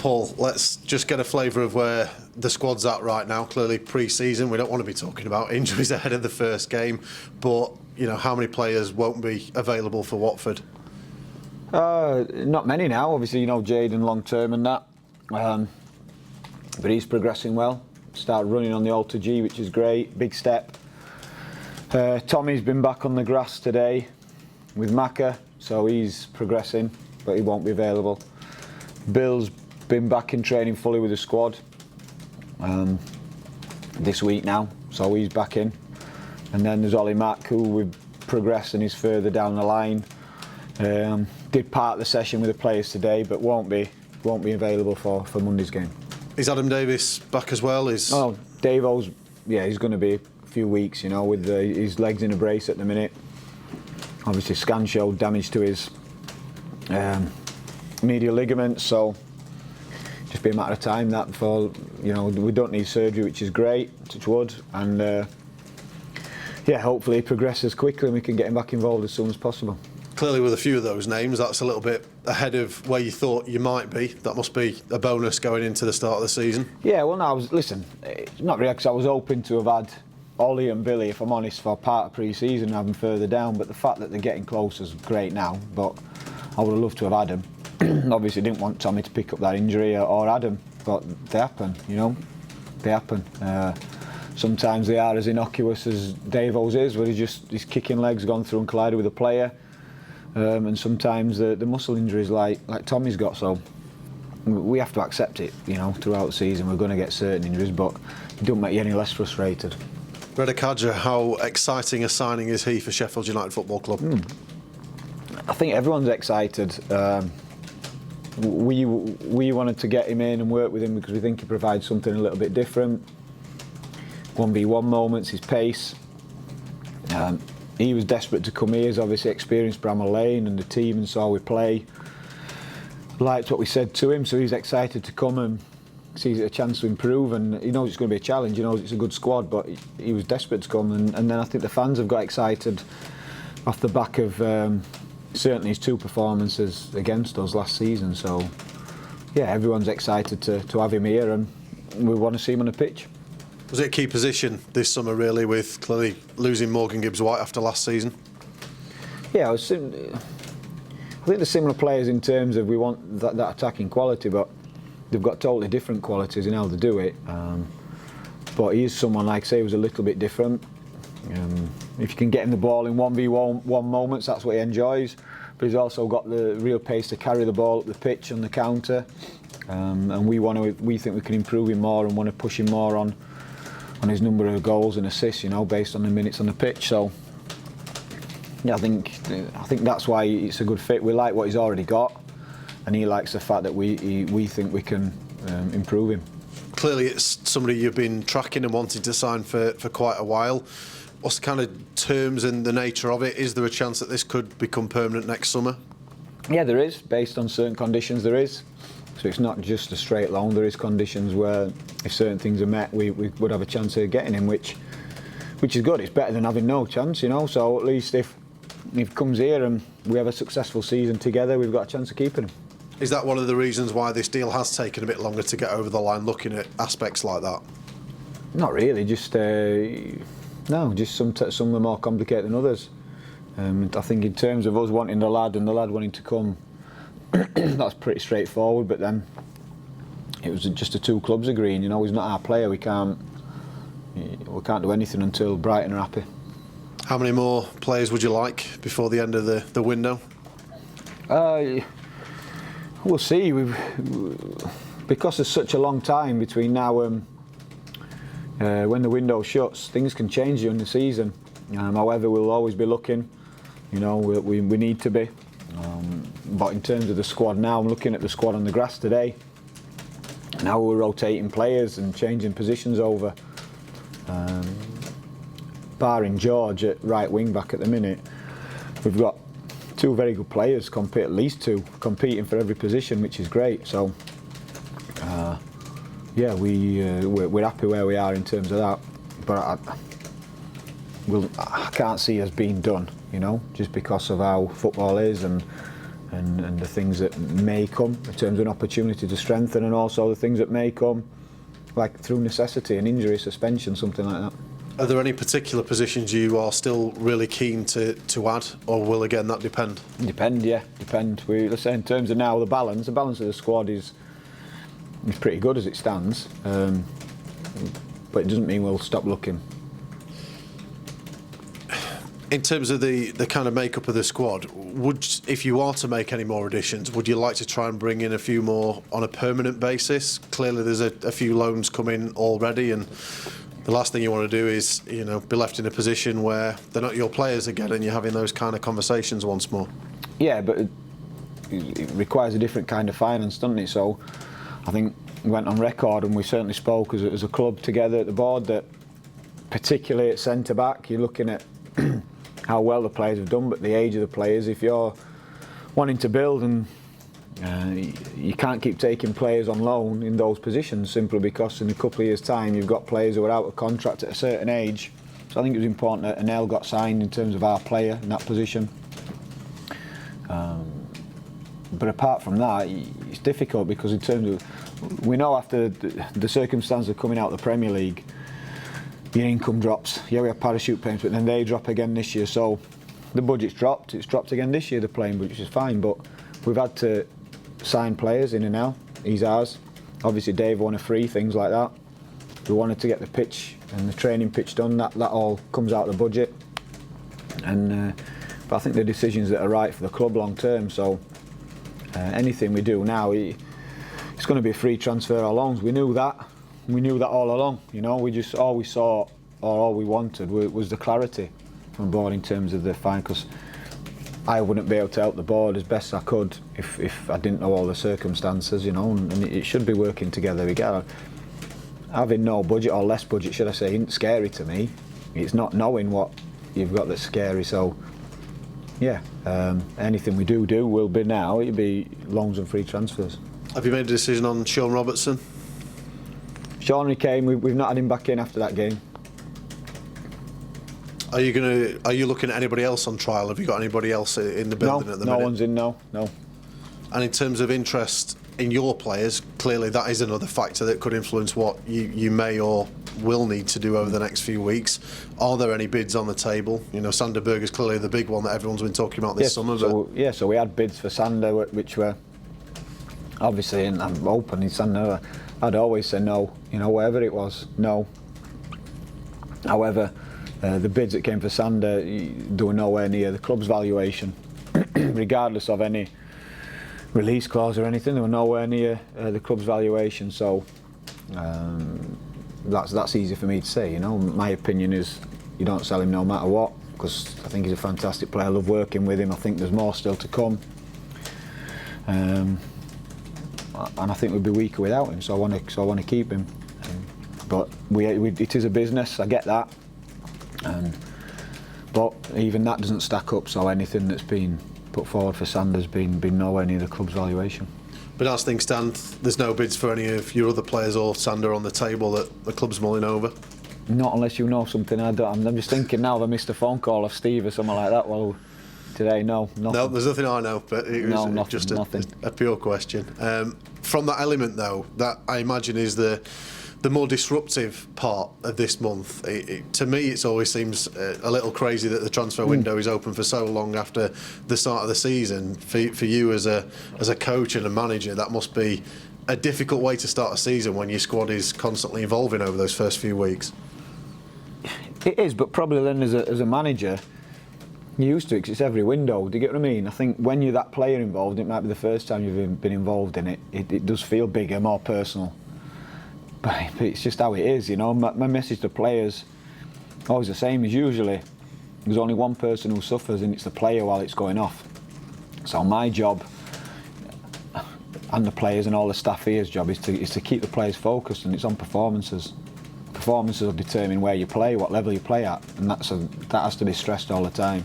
Paul, let's just get a flavour of where the squad's at right now. Clearly pre-season, we don't want to be talking about injuries ahead of the first game, but how many players won't be available for Watford? Not many now. Obviously, Jayden long term and that, but he's progressing well. Started running on the Alter G, which is great. Big step. Tommy's been back on the grass today with Macca, so he's progressing, but he won't be available. Bill's been back in training fully with the squad this week now, so he's back in. And then there's Ollie Mack, who we've progressed and is further down the line. Did part of the session with the players today, but won't be available for Monday's game. Is Adam Davis back as well? Davo's, he's going to be a few weeks, with his legs in a brace at the minute. Obviously, scan showed damage to his medial ligaments, so just be a matter of time that before, we don't need surgery, which is great, touch wood, and hopefully he progresses quickly and we can get him back involved as soon as possible. Clearly with a few of those names, that's a little bit ahead of where you thought you might be. That must be a bonus going into the start of the season. Yeah, well, no, it's not really, because I was hoping to have had Ollie and Billy, if I'm honest, for part of pre-season and have them further down, but the fact that they're getting closer is great now, but I would have loved to have had them. Obviously didn't want Tommy to pick up that injury or Adam, but they happen, they happen. Sometimes they are as innocuous as Davo's is, where his kicking legs gone through and collided with a player. And sometimes the muscle injuries like Tommy's got, so we have to accept it, throughout the season. We're going to get certain injuries, but it don't make you any less frustrated. Reda Kadja, how exciting a signing is he for Sheffield United Football Club? I think everyone's excited. We wanted to get him in and work with him because we think he provides something a little bit different. 1v1 moments, his pace. He was desperate to come here. He's obviously experienced Bramall Lane and the team and saw we play. Liked what we said to him, so he's excited to come and sees it a chance to improve, and he knows it's going to be a challenge. He knows it's a good squad, but he was desperate to come, and then I think the fans have got excited off the back of certainly his two performances against us last season. So everyone's excited to have him here, and we want to see him on the pitch. Was it a key position this summer, really, with clearly losing Morgan Gibbs-White after last season? Yeah, I think they're similar players in terms of we want that attacking quality, but they've got totally different qualities in how they do it. But he is someone, like I say, who's a little bit different. If you can get him the ball in 1v1 moments, that's what he enjoys. But he's also got the real pace to carry the ball up the pitch on the counter. And we think we can improve him more and want to push him more on his number of goals and assists, based on the minutes on the pitch. So I think that's why it's a good fit. We like what he's already got, and he likes the fact that we think we can improve him. Clearly it's somebody you've been tracking and wanting to sign for quite a while. What's the kind of terms and the nature of it? Is there a chance that this could become permanent next summer? Yeah, there is. Based on certain conditions, there is. So it's not just a straight loan. There is conditions where, if certain things are met, we would have a chance of getting him, which is good. It's better than having no chance, So at least if he comes here and we have a successful season together, we've got a chance of keeping him. Is that one of the reasons why this deal has taken a bit longer to get over the line, looking at aspects like that? Not really. Just some are more complicated than others. I think in terms of us wanting the lad and the lad wanting to come, that's pretty straightforward. But then it was just the two clubs agreeing. He's not our player. We can't do anything until Brighton are happy. How many more players would you like before the end of the window? We'll see. Because there's such a long time between now and when the window shuts, things can change during the season. However, we'll always be looking. We need to be. But in terms of the squad now, I'm looking at the squad on the grass today. Now we're rotating players and changing positions over. Barring George at right wing back at the minute, we've got two very good players, at least two, competing for every position, which is great. So we're happy where we are in terms of that. But I can't see us being done, just because of how football is and and the things that may come in terms of an opportunity to strengthen, and also the things that may come like through necessity, an injury, suspension, something like that. Are there any particular positions you are still really keen to add, or will again that depend? Depend. Let's say in terms of now the balance of the squad is pretty good as it stands, but it doesn't mean we'll stop looking. In terms of the kind of makeup of the squad, if you are to make any more additions, would you like to try and bring in a few more on a permanent basis? Clearly there's a few loans coming already, and the last thing you want to do is, be left in a position where they're not your players again and you're having those kind of conversations once more. Yeah, but it requires a different kind of finance, doesn't it? So I think we went on record, and we certainly spoke as a club together at the board, that particularly at centre-back, you're looking at how well the players have done, but the age of the players, if you're wanting to build, and you can't keep taking players on loan in those positions, simply because in a couple of years' time you've got players who are out of contract at a certain age. So I think it was important that Anel got signed in terms of our player in that position. But apart from that, it's difficult, because in terms of, we know after the circumstances of coming out of the Premier League, your income drops. Yeah, we have parachute payments, but then they drop again this year. So the budget's dropped. It's dropped again this year, the playing budget, which is fine. But we've had to sign players in and out. He's ours. Obviously, Dave wanted free, things like that. We wanted to get the pitch and the training pitch done. That all comes out of the budget. And but I think the decisions that are right for the club long term. So anything we do now, it's going to be a free transfer or loans. We knew that. We knew that all along, we just all we saw, or all we wanted was the clarity from board in terms of the fine, because I wouldn't be able to help the board as best I could if I didn't know all the circumstances, and it should be working together. Having no budget, or less budget should I say, isn't scary to me. It's not knowing what you've got that's scary. So yeah, anything we do will be now, it'll be loans and free transfers. Have you made a decision on Sean Robertson? Sean came. We've not had him back in after that game. Are you looking at anybody else on trial? Have you got anybody else in the building at the minute? No one's in. No. And in terms of interest in your players, clearly that is another factor that could influence what you may or will need to do over the next few weeks. Are there any bids on the table? Sander Berger's clearly the big one that everyone's been talking about this summer. So we had bids for Sander, which were obviously, and I'm open in Sander. I'd always say no, whatever it was, no. However, the bids that came for Sander, they were nowhere near the club's valuation, regardless of any release clause or anything. They were nowhere near the club's valuation. So that's easy for me to say. My opinion is you don't sell him no matter what, because I think he's a fantastic player. I love working with him. I think there's more still to come. And I think we'd be weaker without him, so I want to keep him. But it is a business, I get that. But even that doesn't stack up, so anything that's been put forward for Sander's been nowhere near the club's valuation. But as things stand, there's no bids for any of your other players or Sander on the table that the club's mulling over? Not unless you know something I don't. I'm just thinking now, I missed a phone call of Steve or something like that. Well, today, no, nothing. No, there's nothing I know, but it was just a pure question. From that element, though, that I imagine is the more disruptive part of this month. To me, it always seems a little crazy that the transfer window is open for so long after the start of the season. For you as a coach and a manager, that must be a difficult way to start a season when your squad is constantly evolving over those first few weeks. It is, but probably then as a manager, you're used to it, 'cause it's every window. Do you get what I mean? I think when you're that player involved, it might be the first time you've been involved in it. It does feel bigger, more personal. But it's just how it is, My message to players, always the same as usually. There's only one person who suffers, and it's the player while it's going off. So my job, and the players and all the staff here's job, is to keep the players focused, and it's on performances. Performances will determine where you play, what level you play at, and that has to be stressed all the time.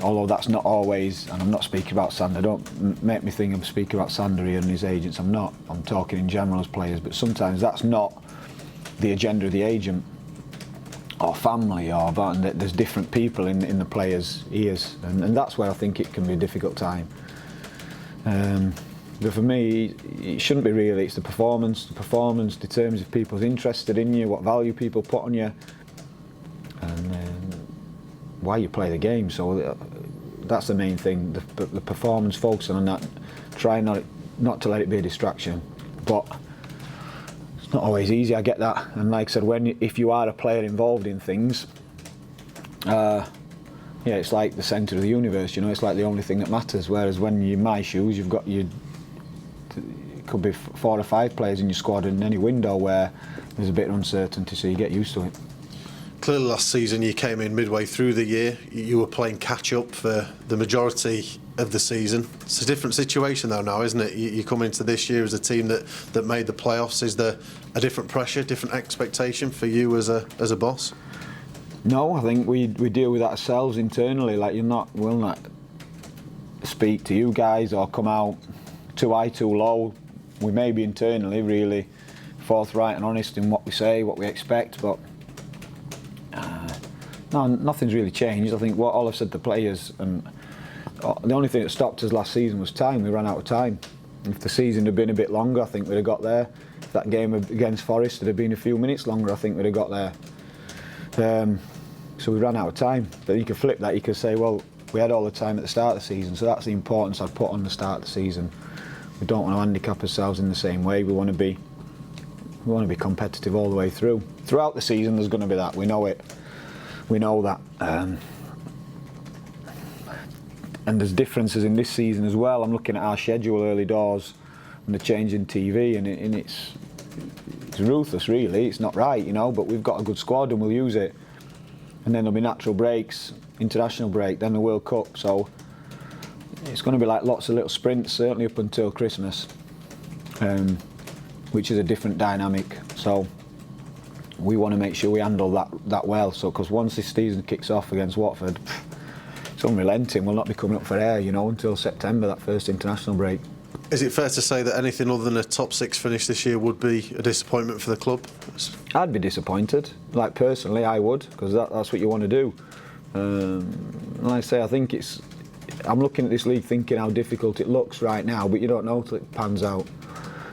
Although that's not always, and I'm not speaking about Sander, don't make me think I'm speaking about Sander here and his agents, I'm not. I'm talking in general as players, but sometimes that's not the agenda of the agent or family, or there's different people in the players' ears, and that's where I think it can be a difficult time. But for me, it shouldn't be really. It's the performance. The performance determines if people's interested in you, what value people put on you, and why you play the game. So that's the main thing. The performance, focusing on that, trying not to let it be a distraction. But it's not always easy. I get that. And like I said, if you are a player involved in things, yeah, it's like the centre of the universe. You know, it's like the only thing that matters. Whereas when you're in my shoes, you've got it could be 4 or 5 players in your squad in any window where there's a bit of uncertainty, so you get used to it. Clearly last season you came in midway through the year, you were playing catch up for the majority of the season. It's a different situation though now, isn't it? You come into this year as a team that made the playoffs. Is there a different pressure, different expectation for you as a boss? No, I think we deal with that ourselves internally. Like we'll not speak to you guys or come out too high, too low. We may be internally really forthright and honest in what we say, what we expect, but no, nothing's really changed. I think what all I've said to players, and the only thing that stopped us last season was time. We ran out of time. If the season had been a bit longer, I think we'd have got there. If that game against Forest had been a few minutes longer, I think we'd have got there. So we ran out of time. But you could flip that. You could say, well, we had all the time at the start of the season, so that's the importance I'd put on the start of the season. We don't want to handicap ourselves in the same way. We want to be competitive all the way through. Throughout the season, there's going to be that. We know it. We know that. And there's differences in this season as well. I'm looking at our schedule early doors and the change in TV, and it's ruthless, really. It's not right, you know. But we've got a good squad, and we'll use it. And then there'll be natural breaks, international break, then the World Cup. So it's going to be like lots of little sprints, certainly up until Christmas, which is a different dynamic. So we want to make sure we handle that well. So because once this season kicks off against Watford, it's unrelenting. We'll not be coming up for air, you know, until September, that first international break. Is it fair to say that anything other than a top 6 finish this year would be a disappointment for the club? I'd be disappointed. Like personally, I would, because that's what you want to do. Like I say, I think I'm looking at this league thinking how difficult it looks right now, but you don't know till it pans out.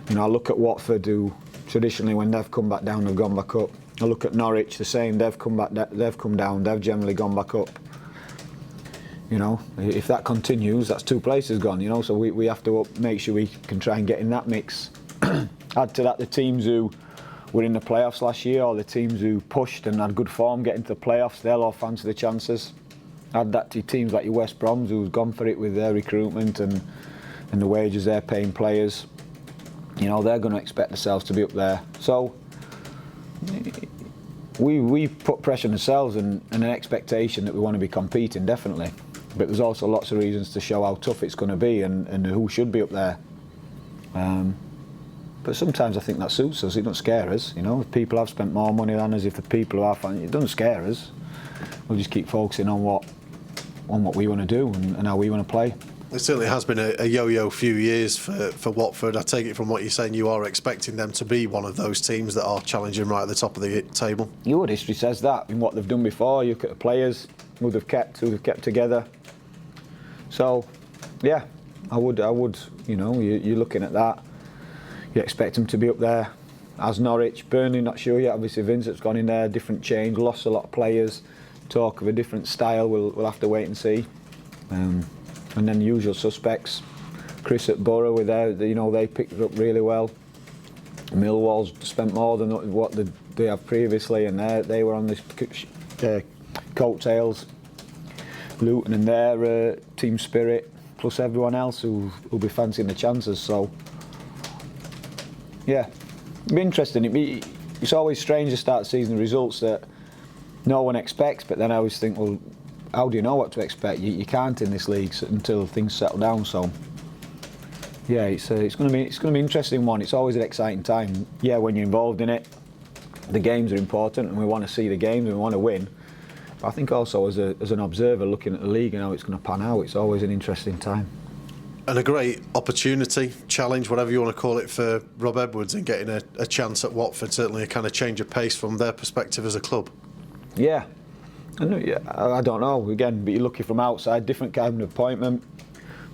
You know, I look at Watford, who traditionally when they've come back down, they've gone back up. I look at Norwich, the same. They've come down. They've generally gone back up. You know, if that continues, that's 2 places gone. You know, so we have to make sure we can try and get in that mix. Add to that the teams who were in the playoffs last year, or the teams who pushed and had good form getting to the playoffs. They'll all fancy the chances. Add that to teams like your West Broms, who's gone for it with their recruitment and the wages they're paying players. You know, they're going to expect themselves to be up there. So we put pressure on ourselves and an expectation that we want to be competing, definitely. But there's also lots of reasons to show how tough it's going to be and who should be up there. But sometimes I think that suits us. It doesn't scare us. You know, if people have spent more money than us, if the people who are fans, it doesn't scare us. We'll just keep focusing on what we want to do and how we want to play. It certainly has been a yo-yo few years for Watford. I take it from what you're saying, you are expecting them to be one of those teams that are challenging right at the top of the table. You would. History says that in what they've done before. You look at the players who they've kept together. So, yeah, I would. You know, you're looking at that. You expect them to be up there. As Norwich, Burnley, not sure yet. Obviously, Vincent's gone in there, different change, lost a lot of players. Talk of a different style. We'll have to wait and see. And then the usual suspects. Chris at Borough with they picked it up really well. Millwall's spent more than what they have previously, and they were on this coattails. Luton and their team spirit, plus everyone else who'll be fancying the chances. So, yeah, it'll be interesting. It's always strange to start the season results that no one expects, but then I always think, well, how do you know what to expect? You can't in this league until things settle down. So, yeah, it's going to be an interesting one. It's always an exciting time. Yeah, when you're involved in it, the games are important, and we want to see the games and we want to win. But I think also as an observer looking at the league and how it's going to pan out, it's always an interesting time. And a great opportunity, challenge, whatever you want to call it, for Rob Edwards in getting a chance at Watford. Certainly a kind of change of pace from their perspective as a club. Yeah, I don't know, again, but you're looking from outside, different kind of appointment.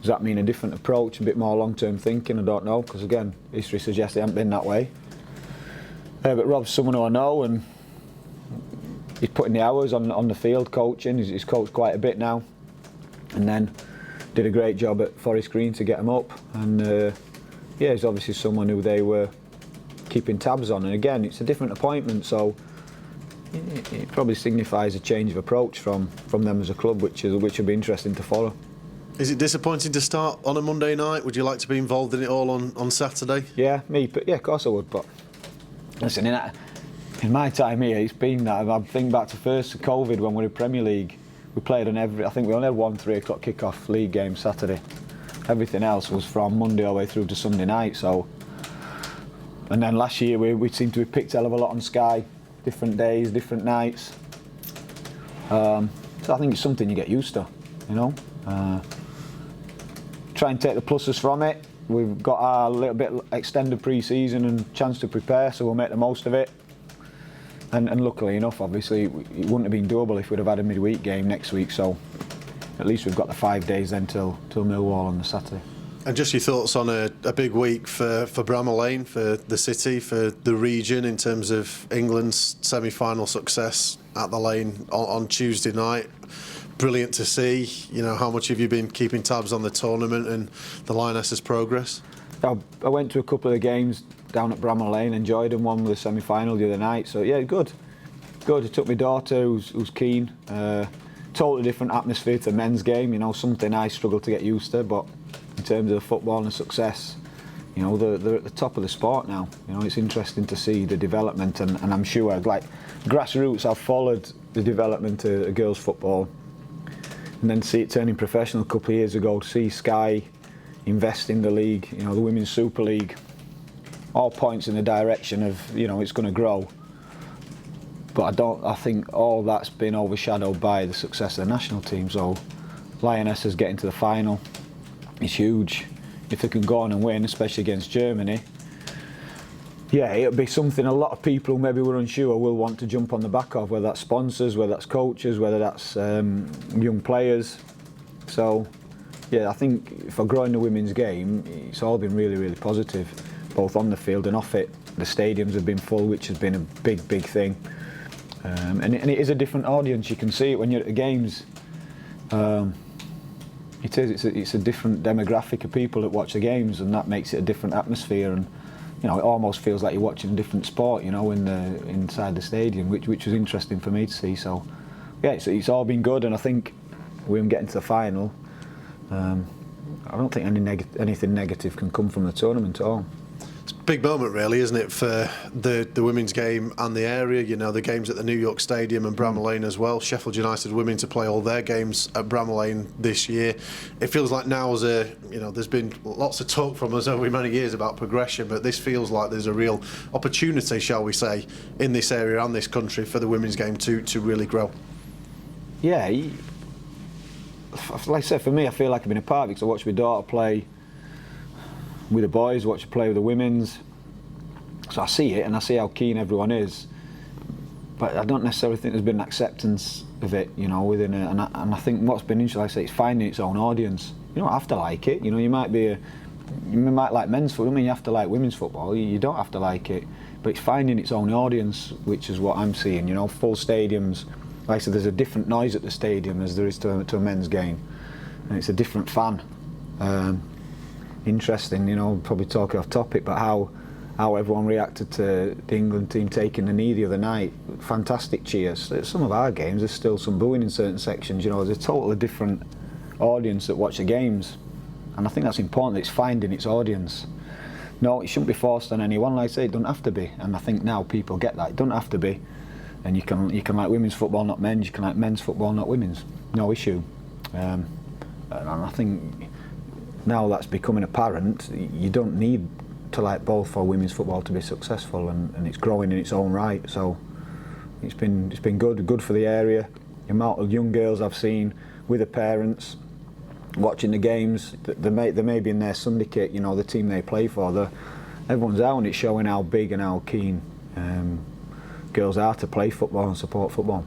Does that mean a different approach, a bit more long-term thinking? I don't know, because again, history suggests it hasn't been that way. But Rob's someone who I know, and he's putting the hours on the field coaching. He's coached quite a bit now, and then did a great job at Forest Green to get him up. And yeah, he's obviously someone who they were keeping tabs on. And again, it's a different appointment, so it probably signifies a change of approach from them as a club, which will be interesting to follow. Is it disappointing to start on a Monday night? Would you like to be involved in it all on Saturday? Yeah, but of course I would. But listen, in my time here, it's been that. I think back to first COVID when we were in Premier League. We played on I think we only had one 3 o'clock kick-off league game Saturday. Everything else was from Monday all the way through to Sunday night. So, and then last year we seemed to be picked a hell of a lot on Sky, different days, different nights. So I think it's something you get used to, you know. Try and take the pluses from it. We've got our little bit extended pre-season and chance to prepare, so we'll make the most of it. And luckily enough, obviously, it wouldn't have been doable if we'd have had a midweek game next week. So at least we've got the 5 days then till Millwall on the Saturday. And just your thoughts on a big week for Bramall Lane, for the city, for the region, in terms of England's semi-final success at the Lane on Tuesday night. Brilliant to see. You know, how much have you been keeping tabs on the tournament and the Lionesses' progress? I went to a couple of the games down at Bramall Lane, enjoyed them. One with the semi-final the other night. So yeah, good. I took my daughter, who's keen. Totally different atmosphere to the men's game. You know, something I struggle to get used to. But in terms of football and success, you know, they're at the top of the sport now. You know, it's interesting to see the development, and I'm sure, like grassroots, I've followed the development of girls' football. And then see it turning professional a couple of years ago, to see Sky invest in the league, you know, the Women's Super League, all points in the direction of, you know, it's going to grow. But I think all that's been overshadowed by the success of the national team. So Lionesses getting to the final is huge. If they can go on and win, especially against Germany, yeah, it'll be something a lot of people who maybe were unsure will want to jump on the back of, whether that's sponsors, whether that's coaches, whether that's young players. So, yeah, I think for growing the women's game, it's all been really, really positive, both on the field and off it. The stadiums have been full, which has been a big thing. And it is a different audience. You can see it when you're at the games. It's a different demographic of people that watch the games, and that makes it a different atmosphere. And you know, it almost feels like you're watching a different sport, you know, inside the stadium, which was interesting for me to see. So, yeah, it's all been good, and I think we're getting to the final. I don't think anything negative can come from the tournament at all. It's a big moment, really, isn't it, for the women's game and the area? You know, the games at the New York Stadium and Bramall Lane as well. Sheffield United women to play all their games at Bramall Lane this year. It feels like now's there's been lots of talk from us over many years about progression, but this feels like there's a real opportunity, shall we say, in this area and this country for the women's game to really grow. Yeah, like I said, for me, I feel like I've been a part of it, because I watched my daughter play with the boys, watch her play with the women's. So I see it, and I see how keen everyone is. But I don't necessarily think there's been an acceptance of it, you know, within it. And I think what's been interesting, like I say, it's finding its own audience. You don't have to like it. You know, you might like men's football. I mean, you have to like women's football. You don't have to like it. But it's finding its own audience, which is what I'm seeing. You know, full stadiums. Like I said, there's a different noise at the stadium as there is to a men's game, and it's a different fan. Interesting, you know, probably talking off topic, but how everyone reacted to the England team taking the knee the other night. Fantastic cheers. At some of our games, there's still some booing in certain sections. You know, there's a totally different audience that watch the games, and I think that's important. It's finding its audience. No, it shouldn't be forced on anyone. Like I say, it doesn't have to be, and I think now people get that. It doesn't have to be, and you can like women's football, not men's. You can like men's football, not women's. No issue. And I think now that's becoming apparent. You don't need to like both for women's football to be successful, and it's growing in its own right. So it's been good for the area. The amount of young girls I've seen with the parents watching the games, they may be in their Sunday kit, you know, the team they play for. Everyone's out, and it's showing how big and how keen girls are to play football and support football.